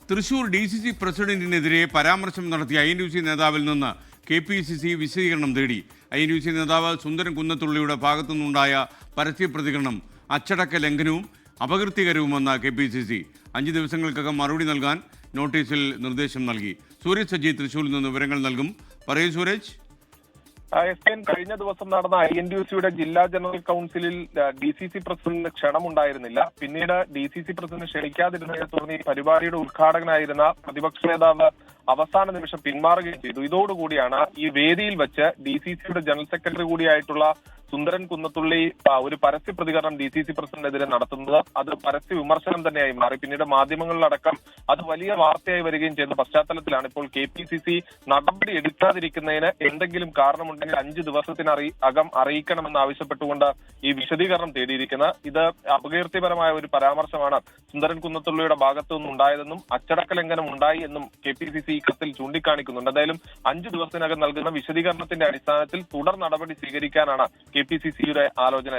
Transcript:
Thrissur DCC പ്രസിഡന്റിനെതിരെ പരാമർശം നടത്തിയ INUC നേതാവിൽ നിന്ന് KPCC വിശദീകരണം തേടി. INUC നേതാവ് സുന്ദരൻ കുന്നത്തുള്ളിയുടെ ഭാഗത്തുനിന്നുണ്ടായ പരസ്യ പ്രതികരണം അച്ചടക്ക ലംഘനവും അപകീർത്തികരവുമെന്ന് KPCC 5 ദിവസങ്ങൾക്കകം മറുപടി നൽകാൻ നോട്ടീസിൽ നിർദ്ദേശം നൽകി. സൂരജ് സജി തൃശൂരിൽ നിന്ന് വിവരങ്ങൾ നൽകും. പറയൂ സൂരജ്. കഴിഞ്ഞ ദിവസം നടന്ന INUCയുടെ ജില്ലാ ജനറൽ കൗൺസിലിൽ DCC പ്രസിഡന്റിന് ക്ഷണമുണ്ടായിരുന്നില്ല. പിന്നീട് DCC പ്രസിഡന്റ് ക്ഷണിക്കാതിരുന്നതിനെ തുടർന്ന് ഈ പരിപാടിയുടെ ഉദ്ഘാടകനായിരുന്ന പ്രതിപക്ഷ നേതാവ് അവസാന നിമിഷം പിന്മാറുകയും ചെയ്തു. ഇതോടുകൂടിയാണ് ഈ വേദിയിൽ വെച്ച് DCCയുടെ ജനറൽ സെക്രട്ടറി കൂടിയായിട്ടുള്ള സുന്ദരൻ കുന്നത്തുള്ളി ഒരു പരസ്യ പ്രതികരണം DCC പ്രസിഡന്റിനെതിരെ നടത്തുന്നത്. അത് പരസ്യ വിമർശനം തന്നെയായി മാറി. പിന്നീട് മാധ്യമങ്ങളിലടക്കം അത് വലിയ വാർത്തയായി വരികയും ചെയ്യുന്ന പശ്ചാത്തലത്തിലാണ് ഇപ്പോൾ KPCC നടപടി എടുക്കാതിരിക്കുന്നതിന് എന്തെങ്കിലും കാരണമുണ്ടെങ്കിൽ 5 ദിവസത്തിനകം അറിയിക്കണമെന്ന് ആവശ്യപ്പെട്ടുകൊണ്ട് ഈ വിശദീകരണം തേടിയിരിക്കുന്നത്. ഇത് അപകീർത്തിപരമായ ഒരു പരാമർശമാണ് സുന്ദരൻ കുന്നത്തുള്ളിയുടെ ഭാഗത്തു നിന്നുണ്ടായതെന്നും അച്ചടക്ക ലംഘനം ഉണ്ടായി എന്നും KPCC ഈ കത്തിൽ ചൂണ്ടിക്കാണിക്കുന്നുണ്ട്. എന്തായാലും 5 ദിവസത്തിനകം നൽകുന്ന വിശദീകരണത്തിന്റെ അടിസ്ഥാനത്തിൽ തുടർ നടപടി സ്വീകരിക്കാനാണ് KPCCയുടെ ആലോചന.